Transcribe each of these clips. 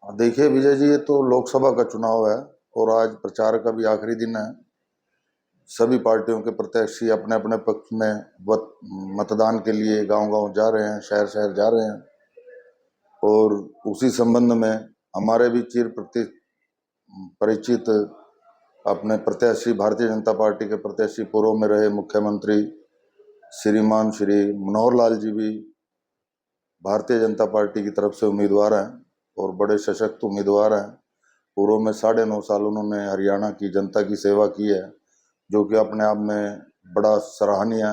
देखिए विजय जी, ये तो लोकसभा का चुनाव है और आज प्रचार का भी आखिरी दिन है। सभी पार्टियों के प्रत्याशी अपने अपने पक्ष में मतदान के लिए गांव-गांव जा रहे हैं, शहर शहर जा रहे हैं। और उसी संबंध में हमारे भी चिर परिचित अपने प्रत्याशी, भारतीय जनता पार्टी के प्रत्याशी, पूर्व में रहे मुख्यमंत्री श्रीमान श्री मनोहर लाल जी भी भारतीय जनता पार्टी की तरफ से उम्मीदवार हैं और बड़े सशक्त उम्मीदवार हैं। पूर्व में 9.5 साल उन्होंने हरियाणा की जनता की सेवा की है, जो कि अपने आप में बड़ा सराहनीय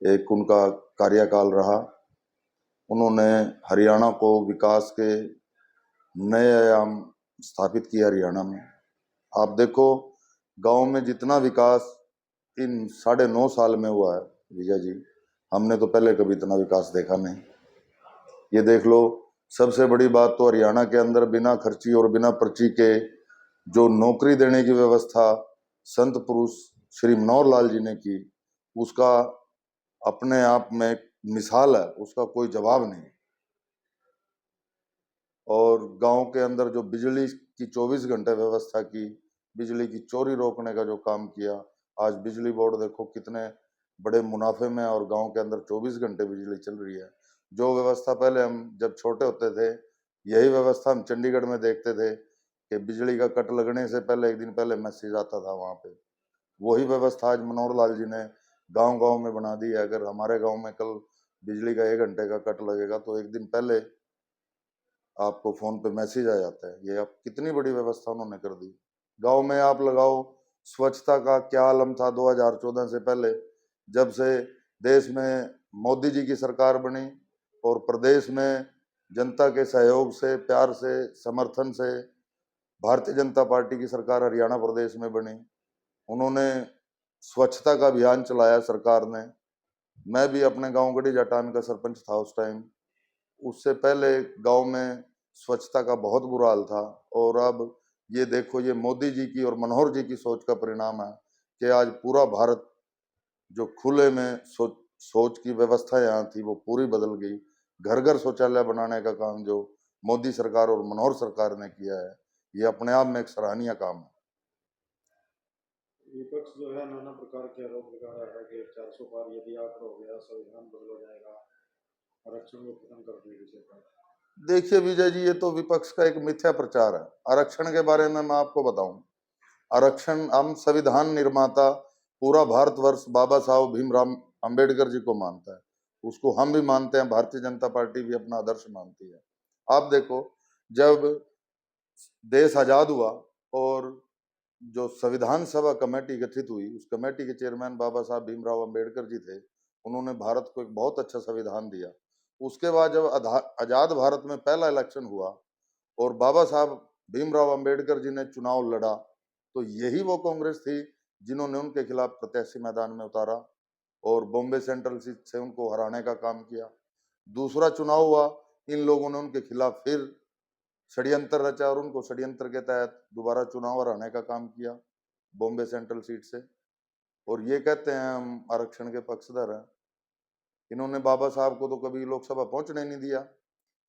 एक उनका कार्यकाल रहा। उन्होंने हरियाणा को विकास के नए आयाम स्थापित किए हरियाणा में। आप देखो, गांव में जितना विकास इन 9.5 साल में हुआ है विजय जी, हमने तो पहले कभी इतना विकास देखा नहीं। ये देख लो, सबसे बड़ी बात तो हरियाणा के अंदर बिना खर्ची और बिना पर्ची के जो नौकरी देने की व्यवस्था संत पुरुष श्री मनोहर लाल जी ने की, उसका अपने आप में मिसाल है, उसका कोई जवाब नहीं। और गांव के अंदर जो बिजली की 24 घंटे व्यवस्था की, बिजली की चोरी रोकने का जो काम किया, आज बिजली बोर्ड देखो कितने बड़े मुनाफे में, और गांव के अंदर 24 घंटे बिजली चल रही है। जो व्यवस्था पहले हम जब छोटे होते थे, यही व्यवस्था हम चंडीगढ़ में देखते थे कि बिजली का कट लगने से पहले, एक दिन पहले मैसेज आता था वहां पे। वही व्यवस्था आज मनोहर लाल जी ने गांव गांव में बना दी है। अगर हमारे गांव में कल बिजली का 1 घंटे का कट लगेगा तो एक दिन पहले आपको फोन पे मैसेज आ जाता है। ये अब कितनी बड़ी व्यवस्था उन्होंने कर दी। गांव में आप लगाओ, स्वच्छता का क्या आलम था 2014 से पहले। जब से देश में मोदी जी की सरकार बनी और प्रदेश में जनता के सहयोग से, प्यार से, समर्थन से भारतीय जनता पार्टी की सरकार हरियाणा प्रदेश में बनी, उन्होंने स्वच्छता का अभियान चलाया सरकार ने। मैं भी अपने गांव गढ़ी जाटान का सरपंच था उस टाइम। उससे पहले गांव में स्वच्छता का बहुत बुरा हाल था। और अब ये देखो, ये मोदी जी की और मनोहर जी की सोच का परिणाम है कि आज पूरा भारत जो खुले में सोच की व्यवस्था यहाँ थी वो पूरी बदल गई। घर घर शौचालय बनाने का काम जो मोदी सरकार और मनोहर सरकार ने किया है, ये अपने आप में एक सराहनीय काम है। विपक्ष जो है नाना प्रकार के आरोप लगा रहा है कि 400 पार यदि आकर हो गया, संविधान बदल हो जाएगा, आरक्षण को खत्म कर देंगे सरकार। देखिए विजय जी, ये तो विपक्ष का एक मिथ्या प्रचार है। आरक्षण के बारे में मैं आपको बताऊं, आरक्षण, हम संविधान निर्माता पूरा भारतवर्ष बाबा साहब भीमराव अंबेडकर जी को मानता है, उसको हम भी मानते हैं, भारतीय जनता पार्टी भी अपना आदर्श मानती है। आप देखो, जब देश आजाद हुआ और जो संविधान सभा कमेटी गठित हुई, उस कमेटी के चेयरमैन बाबा साहब भीमराव अंबेडकर जी थे। उन्होंने भारत को एक बहुत अच्छा संविधान दिया। उसके बाद जब आजाद भारत में पहला इलेक्शन हुआ और बाबा साहब भीमराव अंबेडकर जी ने चुनाव लड़ा, तो यही वो कांग्रेस थी जिन्होंने उनके खिलाफ प्रत्याशी मैदान में उतारा और बॉम्बे सेंट्रल सीट से उनको हराने का काम किया। दूसरा चुनाव हुआ, इन लोगों ने उनके खिलाफ फिर षड्यंत्र रचा और उनको षड्यंत्र के तहत दोबारा चुनाव हराने का काम किया बॉम्बे सेंट्रल सीट से। और ये कहते हैं हम आरक्षण के पक्षधर हैं। इन्होंने बाबा साहब को तो कभी लोकसभा पहुंचने नहीं दिया।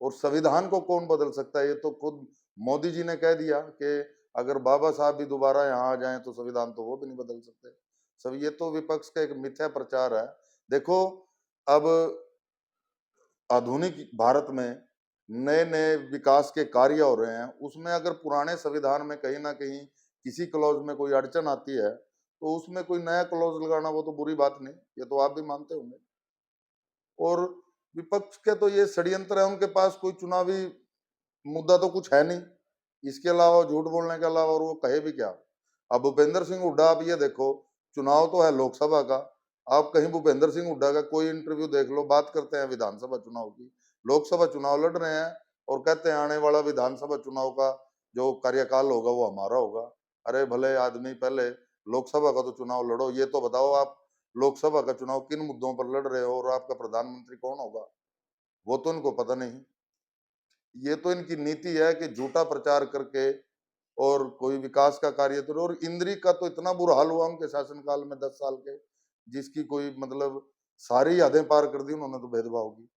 और संविधान को कौन बदल सकता है? ये तो खुद मोदी जी ने कह दिया कि अगर बाबा साहब भी दोबारा यहाँ आ जाएं तो संविधान तो वो भी नहीं बदल सकते। सब ये तो विपक्ष का एक मिथ्या प्रचार है। देखो, अब आधुनिक भारत में नए नए विकास के कार्य हो रहे हैं, उसमें अगर पुराने संविधान में कहीं ना कहीं किसी क्लॉज में कोई अड़चन आती है तो उसमें कोई नया क्लॉज लगाना वो तो बुरी बात नहीं, ये तो आप भी मानते होंगे। और विपक्ष के तो ये षड्यंत्र है, उनके पास कोई चुनावी मुद्दा तो कुछ है नहीं, इसके अलावा झूठ बोलने के अलावा और वो कहे भी क्या। अब भूपेंद्र सिंह हुड्डा, आप ये देखो, चुनाव तो है लोकसभा का, आप कहीं भूपेंद्र सिंह हुड्डा का कोई इंटरव्यू देख लो, बात करते हैं विधानसभा चुनाव की। लोकसभा चुनाव लड़ रहे हैं और कहते हैं आने वाला विधानसभा चुनाव का जो कार्यकाल होगा वो हमारा होगा। अरे भले आदमी, पहले लोकसभा का तो चुनाव लड़ो। ये तो बताओ, आप लोकसभा का चुनाव किन मुद्दों पर लड़ रहे हो और आपका प्रधानमंत्री कौन होगा, वो तो इनको पता नहीं। ये तो इनकी नीति है कि झूठा प्रचार करके और कोई विकास का कार्य तो। और इंद्री का तो इतना बुरा हाल हुआ उनके शासनकाल में 10 साल के, जिसकी कोई सारी हदें पार कर दी उन्होंने तो भेदभाव की।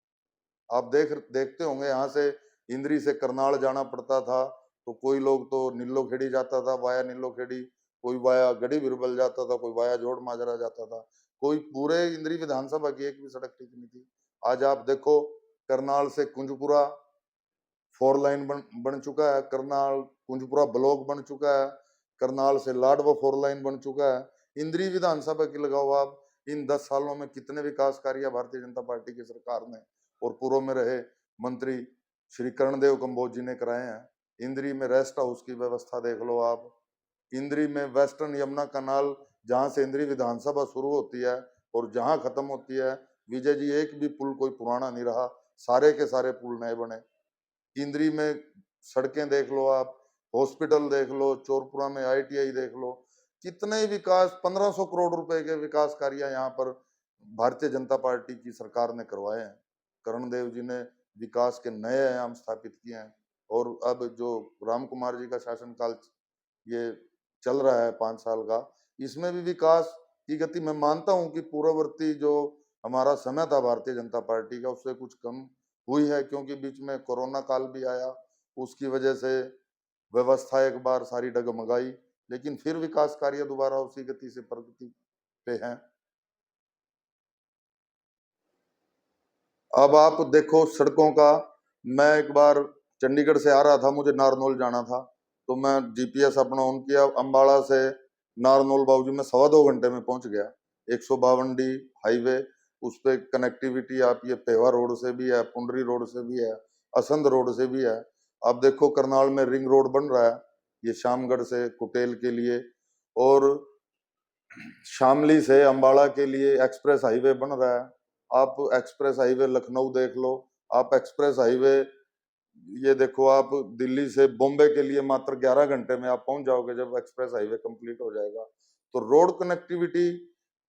आप देखते होंगे, यहाँ से इंद्री से करनाल जाना पड़ता था, तो कोई लोग तो नीलो खेड़ी जाता था वाया नीलो खेड़ी, कोई वाया गढ़ी बिरबल जाता था, कोई वाया जोड़ माजरा जाता था, कोई पूरे इंद्री विधानसभा की एक भी सड़क ठीक नहीं थी। आज आप देखो करनाल से कुंजपुरा 4 लाइन बन चुका है, करनाल कुंजपुरा ब्लॉक बन चुका है, करनाल से लाडवा 4 लाइन बन चुका है। इंद्री विधानसभा की लगाओ आप, इन 10 सालों में कितने विकास कार्य भारतीय जनता पार्टी की सरकार ने और पूर्व में रहे मंत्री श्री कर्णदेव कंबोज जी ने कराए हैं। इंद्री में रेस्ट हाउस की व्यवस्था देख लो आप, इंद्री में वेस्टर्न यमुना कनाल, जहां से इंद्री विधानसभा शुरू होती है और जहां खत्म होती है, विजय जी एक भी पुल कोई पुराना नहीं रहा, सारे के सारे पुल नए बने। इंद्री में सड़कें देख लो आप, हॉस्पिटल देख लो, चोरपुरा में ITI देख लो, कितने ही विकास 1500 करोड़ रुपए के विकास कार्य यहाँ पर भारतीय जनता पार्टी की सरकार ने करवाए हैं। करणदेव जी ने विकास के नए आयाम स्थापित किए हैं। और अब जो राम कुमार जी का शासनकाल ये चल रहा है 5 साल का, इसमें भी विकास की गति मैं मानता हूं कि पूर्ववर्ती जो हमारा समय था भारतीय जनता पार्टी का, उससे कुछ कम हुई है, क्योंकि बीच में कोरोना काल भी आया, उसकी वजह से व्यवस्था एक बार सारी डगमगाई, लेकिन फिर विकास कार्य दोबारा उसी गति से प्रगति पे हैं। अब आप देखो सड़कों का, मैं एक बार चंडीगढ़ से आ रहा था, मुझे नारनौल जाना था, तो मैं GPS अपना ऑन किया, अंबाला से नारनौल बाबूजी में 2.25 घंटे में पहुंच गया। 152D हाईवे, उस पे कनेक्टिविटी आप ये पेवा रोड से भी है, पुंडरी रोड से भी है, असंध रोड से भी है। आप देखो करनाल में रिंग रोड बन रहा है, ये शामगढ़ से कुटेल के लिए, और शामली से अंबाला के लिए एक्सप्रेस हाईवे बन रहा है। आप एक्सप्रेस हाईवे लखनऊ देख लो, आप एक्सप्रेस हाईवे ये देखो, आप दिल्ली से बॉम्बे के लिए मात्र 11 घंटे में आप पहुंच जाओगे जब एक्सप्रेस हाईवे कंप्लीट हो जाएगा। तो रोड कनेक्टिविटी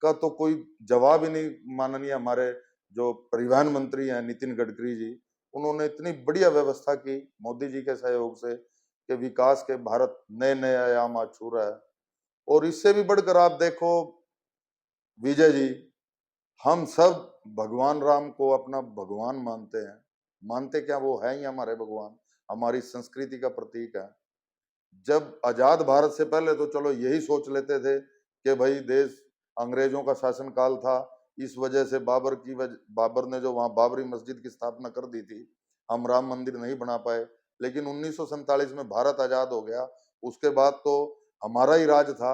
का तो कोई जवाब ही नहीं। माननीय हमारे जो परिवहन मंत्री हैं नितिन गडकरी जी, उन्होंने इतनी बढ़िया व्यवस्था की मोदी जी के सहयोग से कि विकास के भारत नए नए आयाम आज छू रहा है। और इससे भी बढ़कर आप देखो विजय जी, हम सब भगवान राम को अपना भगवान मानते हैं। मानते क्या, वो है ही हमारे भगवान, हमारी संस्कृति का प्रतीक है। जब आजाद भारत से पहले तो चलो यही सोच लेते थे कि भाई देश अंग्रेजों का शासन काल था, इस वजह से बाबर ने जो वहां बाबरी मस्जिद की स्थापना कर दी थी, हम राम मंदिर नहीं बना पाए। लेकिन 1947 में भारत आजाद हो गया, उसके बाद तो हमारा ही राज था।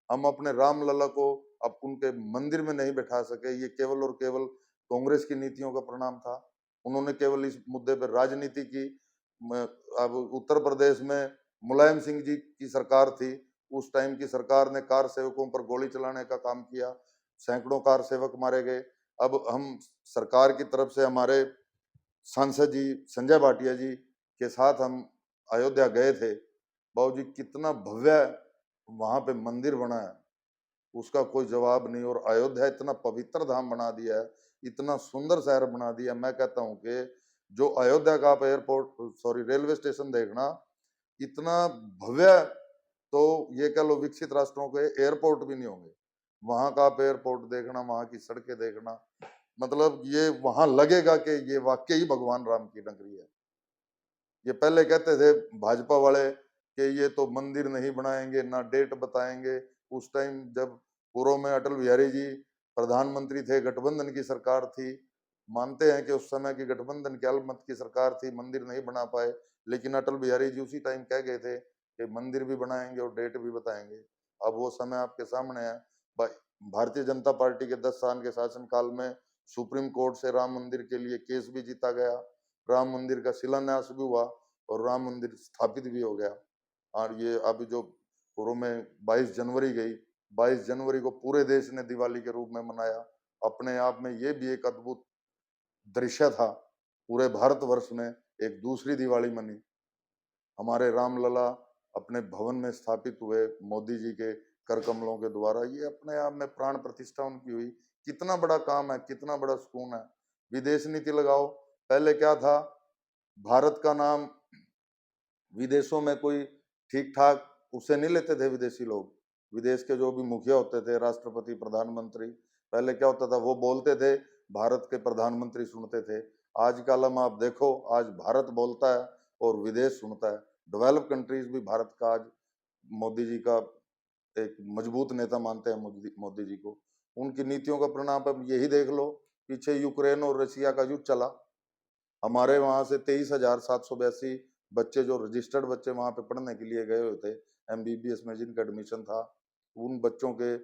हम अपने रामलला को अब उनके मंदिर में नहीं बैठा सके, ये केवल और केवल कांग्रेस की नीतियों का परिणाम था। उन्होंने केवल इस मुद्दे पर राजनीति की। अब उत्तर प्रदेश में मुलायम सिंह जी की सरकार थी, उस टाइम की सरकार ने कार सेवकों पर गोली चलाने का काम किया, सैकड़ों कार सेवक मारे गए। अब हम सरकार की तरफ से हमारे सांसद जी संजय भाटिया जी के साथ हम अयोध्या गए थे। बाबूजी कितना भव्य वहां पे मंदिर बना है, उसका कोई जवाब नहीं। और अयोध्या इतना पवित्र धाम बना दिया है, इतना सुंदर शहर बना दिया। मैं कहता हूँ कि जो अयोध्या का आप रेलवे स्टेशन देखना, इतना भव्य, तो ये कह लो विकसित राष्ट्रों के एयरपोर्ट भी नहीं होंगे। वहां का आप एयरपोर्ट देखना, वहां की सड़कें देखना, मतलब ये वहां लगेगा कि ये वाकई ही भगवान राम की नगरी है। ये पहले कहते थे भाजपा वाले कि ये तो मंदिर नहीं बनाएंगे, ना डेट बताएंगे। उस टाइम जब पूर्व में अटल बिहारी जी प्रधानमंत्री थे, गठबंधन की सरकार थी, मानते हैं कि उस समय की गठबंधन के अलमत की सरकार थी, मंदिर नहीं बना पाए, लेकिन अटल बिहारी जी उसी टाइम कह गए थे कि मंदिर भी बनाएंगे और डेट भी बताएंगे। अब वो समय आपके सामने है। भारतीय जनता पार्टी के 10 साल के शासनकाल में सुप्रीम कोर्ट से राम मंदिर के लिए केस भी जीता गया, राम मंदिर का शिलान्यास भी हुआ और राम मंदिर स्थापित भी हो गया। और ये अभी जो पूर्व में 22 जनवरी गई, 22 जनवरी को पूरे देश ने दिवाली के रूप में मनाया। अपने आप में ये भी एक अद्भुत दृश्य था, पूरे भारतवर्ष में एक दूसरी दिवाली मनी। हमारे रामलला अपने भवन में स्थापित हुए मोदी जी के कर कमलों के द्वारा, ये अपने आप में प्राण प्रतिष्ठा उनकी हुई। कितना बड़ा काम है, कितना बड़ा सुकून है। विदेश नीति लगाओ, पहले क्या था, भारत का नाम विदेशों में कोई ठीक ठाक उससे नहीं लेते थे विदेशी लोग। विदेश के जो भी मुखिया होते थे, राष्ट्रपति, प्रधानमंत्री, पहले क्या होता था, वो बोलते थे, भारत के प्रधानमंत्री सुनते थे। आज का आलम आप देखो, आज भारत बोलता है और विदेश सुनता है। डेवलप कंट्रीज भी भारत का आज मोदी जी का एक मजबूत नेता मानते हैं मोदी जी को। उनकी नीतियों का परिणाम अब यही देख लो, पीछे यूक्रेन और रशिया का युद्ध चला, हमारे वहां से 23,782 बच्चे जो रजिस्टर्ड बच्चे वहां पे पढ़ने के लिए गए हुए थे, एमबीबीएस में जिनका एडमिशन था, उन बच्चों के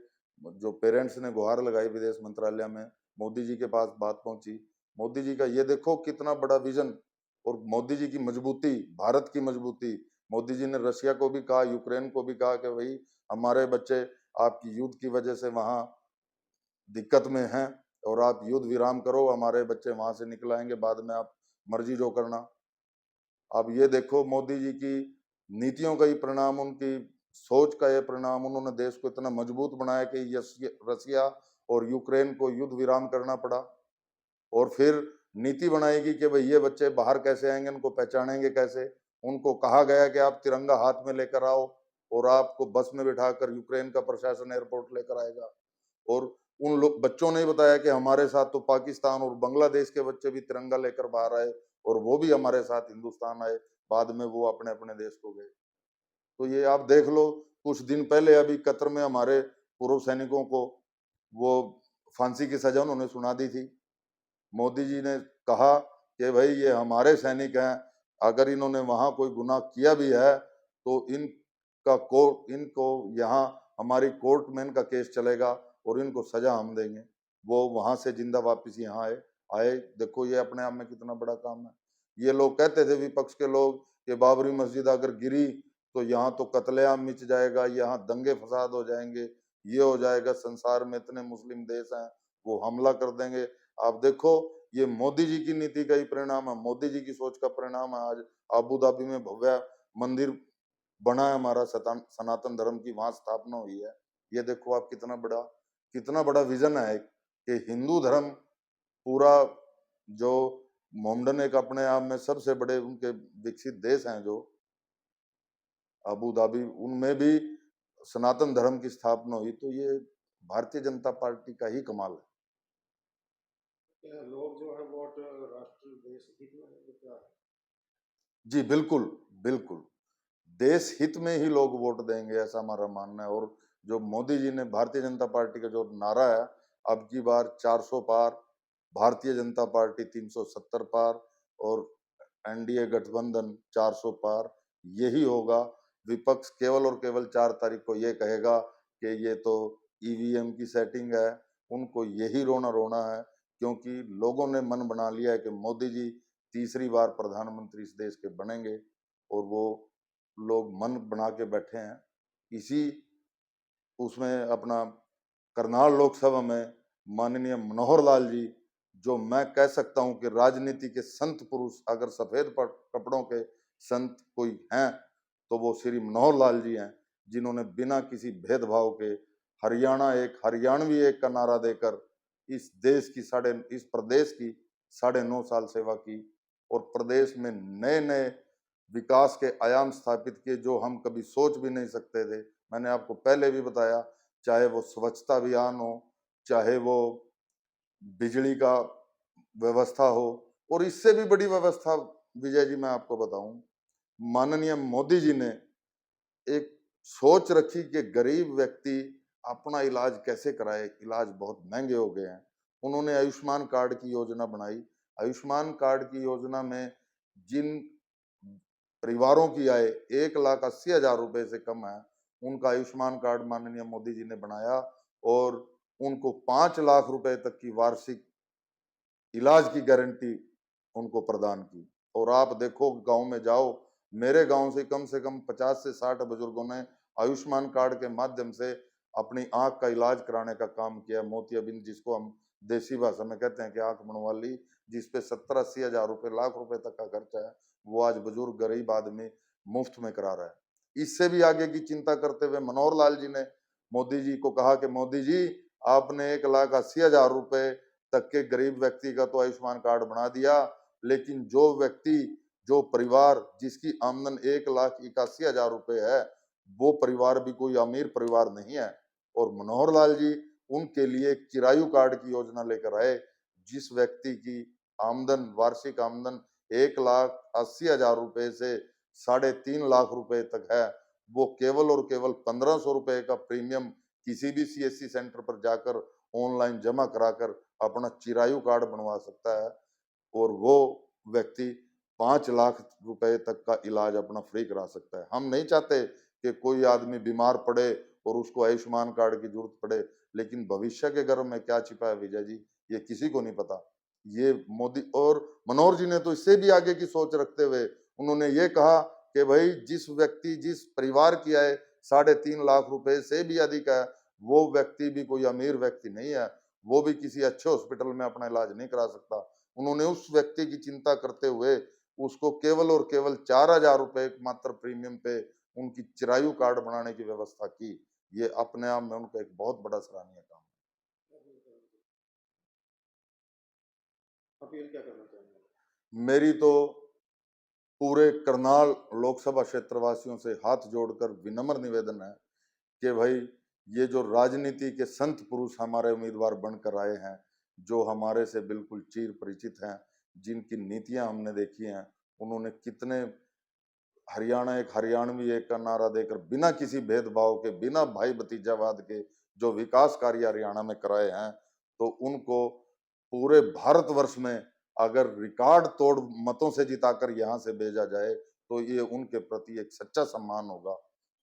जो पेरेंट्स ने गुहार लगाई विदेश मंत्रालय में, मोदी जी के पास बात पहुंची। मोदी जी का ये देखो कितना बड़ा विजन और मोदी जी की मजबूती, भारत की मजबूती। मोदी जी ने रशिया को भी कहा, यूक्रेन को भी कहा कि भाई हमारे बच्चे आपकी युद्ध की वजह से वहां दिक्कत में हैं और आप युद्ध विराम करो, हमारे बच्चे वहां से निकल आएंगे, बाद में आप मर्जी जो करना। अब ये देखो मोदी जी की नीतियों का ही परिणाम, उनकी सोच का ये परिणाम, उन्होंने देश को इतना मजबूत बनाया कि रसिया और यूक्रेन को युद्ध विराम करना पड़ा। और फिर नीति बनाएगी कि भाई ये बच्चे बाहर कैसे आएंगे, उनको पहचानेंगे कैसे। उनको कहा गया कि आप तिरंगा हाथ में लेकर आओ और आपको बस में बिठाकर यूक्रेन का प्रशासन एयरपोर्ट लेकर आएगा। और उन लोग बच्चों ने ही बताया कि हमारे साथ तो पाकिस्तान और बांग्लादेश के बच्चे भी तिरंगा लेकर बाहर आए और वो भी हमारे साथ हिंदुस्तान आए, बाद में वो अपने अपने देश को गए। तो ये आप देख लो, कुछ दिन पहले अभी कतर में हमारे पूर्व सैनिकों को वो फांसी की सजा उन्होंने सुना दी थी। मोदी जी ने कहा कि भाई ये हमारे सैनिक हैं, अगर इन्होंने वहां कोई गुनाह किया भी है तो इनको यहाँ हमारी कोर्ट में इनका केस चलेगा और इनको सजा हम देंगे। वो वहां से जिंदा वापस यहाँ आए आए देखो ये अपने आप में कितना बड़ा काम है। ये लोग कहते थे विपक्ष के लोग कि बाबरी मस्जिद अगर गिरी तो यहाँ तो कत्लेआम मिच जाएगा, यहाँ दंगे फसाद हो जाएंगे, ये हो जाएगा, संसार में इतने मुस्लिम देश हैं वो हमला कर देंगे। आप देखो ये मोदी जी की नीति का ही परिणाम है, मोदी जी की सोच का परिणाम है। आज अबू धाबी में भव्य मंदिर बना है हमारा, सनातन धर्म की वहां स्थापना हुई है। ये देखो आप कितना बड़ा विजन है कि हिंदू धर्म पूरा, जो मोमडन एक अपने आप में सबसे बड़े उनके विकसित देश हैं जो अबू धाबी, उनमें भी सनातन धर्म की स्थापना हुई। तो ये भारतीय जनता पार्टी का ही कमाल है। लोग जो है वोट राष्ट्र देश हित में है, क्या है? जी बिल्कुल, बिल्कुल देश हित में ही लोग वोट देंगे, ऐसा हमारा मानना है। और जो मोदी जी ने, भारतीय जनता पार्टी का जो नारा है, अब की बार 400 पार, भारतीय जनता पार्टी 370 पार और एनडीए गठबंधन 400 पार, यही होगा। विपक्ष केवल और केवल 4 तारीख को ये कहेगा कि ये तो ईवीएम की सेटिंग है, उनको यही रोना रोना है, क्योंकि लोगों ने मन बना लिया है कि मोदी जी तीसरी बार प्रधानमंत्री इस देश के बनेंगे और वो लोग मन बना के बैठे हैं। इसी उसमें अपना करनाल लोकसभा में माननीय मनोहर लाल जी, जो मैं कह सकता हूं कि राजनीति के संत पुरुष, अगर सफेद कपड़ों के संत कोई हैं तो वो श्री मनोहर लाल जी हैं, जिन्होंने बिना किसी भेदभाव के हरियाणा एक, हरियाणवी एक का नारा देकर इस देश की इस प्रदेश की 9.5 साल सेवा की और प्रदेश में नए नए विकास के आयाम स्थापित किए जो हम कभी सोच भी नहीं सकते थे। मैंने आपको पहले भी बताया, चाहे वो स्वच्छता अभियान हो, चाहे वो बिजली का व्यवस्था हो, और इससे भी बड़ी व्यवस्था विजय जी मैं आपको बताऊं, माननीय मोदी जी ने एक सोच रखी कि गरीब व्यक्ति अपना इलाज कैसे कराए, इलाज बहुत महंगे हो गए हैं। उन्होंने आयुष्मान कार्ड की योजना बनाई। आयुष्मान कार्ड की योजना में जिन परिवारों की आय 1,80,000 रुपए से कम है, उनका आयुष्मान कार्ड माननीय मोदी जी ने बनाया और उनको 5 लाख रुपए तक की वार्षिक इलाज की गारंटी उनको प्रदान की। और आप देखो गांव में जाओ, मेरे गांव से कम 50 से 60 बुजुर्गों ने आयुष्मान कार्ड के माध्यम से अपनी आंख का इलाज कराने का काम किया। मोतियाबिंद, जिसको हम देसी भाषा में कहते हैं कि आंख बनवाली, जिसपे 70-80 हजार रुपए, लाख रुपए तक का खर्चा है, वो आज बुजुर्ग गरीब आदमी मुफ्त में करा रहा है। इससे भी आगे की चिंता करते हुए मनोहर लाल जी ने मोदी जी को कहा कि मोदी जी, आपने 1,80,000 रुपए तक के गरीब व्यक्ति का तो आयुष्मान कार्ड बना दिया, लेकिन जो व्यक्ति, जो परिवार जिसकी आमदन 1,81,000 रुपए है, वो परिवार भी कोई अमीर परिवार नहीं है। और मनोहर लाल जी उनके लिए चिरायु कार्ड की योजना लेकर आए, जिस व्यक्ति की आमदन, वार्षिक आमदन 1,80,000 रुपए से 3.5 लाख रुपए तक है, वो केवल और केवल 1,500 रुपए का प्रीमियम किसी भी सीएससी सेंटर पर जाकर ऑनलाइन जमा कराकर अपना चिरायु कार्ड बनवा सकता है और वो व्यक्ति 5 लाख रुपए तक का इलाज अपना फ्री करा सकता है। हम नहीं चाहते कि कोई आदमी बीमार पड़े और उसको आयुष्मान कार्ड की जरूरत पड़े, लेकिन भविष्य के गर्भ में क्या छिपा है विजय जी, ये किसी को नहीं पता। ये मोदी और मनोहर जी ने तो इससे भी आगे की सोच रखते हुए उन्होंने ये कहा कि भाई जिस व्यक्ति जिस परिवार की आय 3.5 लाख रुपए से भी अधिक है, वो व्यक्ति भी कोई अमीर व्यक्ति नहीं है, वो भी किसी अच्छे हॉस्पिटल में अपना इलाज नहीं करा सकता। उन्होंने उस व्यक्ति की चिंता करते हुए उसको केवल और केवल 4,000 रुपए मात्र प्रीमियम पे उनकी चिरायु कार्ड बनाने की व्यवस्था की। ये अपने आप में उनका एक बहुत बड़ा सराहनीय काम अपील क्या करना चाहेंगे? है। मेरी तो पूरे करनाल लोकसभा क्षेत्र वासियों से हाथ जोड़कर विनम्र निवेदन है कि भाई ये जो राजनीति के संत पुरुष हमारे उम्मीदवार बनकर आए हैं, जो हमारे से बिल्कुल चिर परिचित हैं, जिनकी नीतियां हमने देखी हैं, उन्होंने कितने हरियाणा एक हरियाणवी एक का नारा देकर बिना किसी भेदभाव के, बिना भाई भतीजावाद के जो विकास कार्य हरियाणा में कराए हैं, तो उनको पूरे भारतवर्ष में अगर रिकॉर्ड तोड़ मतों से जिताकर यहाँ से भेजा जाए तो ये उनके प्रति एक सच्चा सम्मान होगा।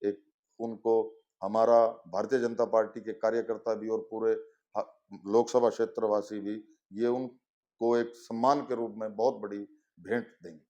एक उनको हमारा भारतीय जनता पार्टी के कार्यकर्ता भी और पूरे लोकसभा क्षेत्रवासी भी ये उनको एक सम्मान के रूप में बहुत बड़ी भेंट देंगे।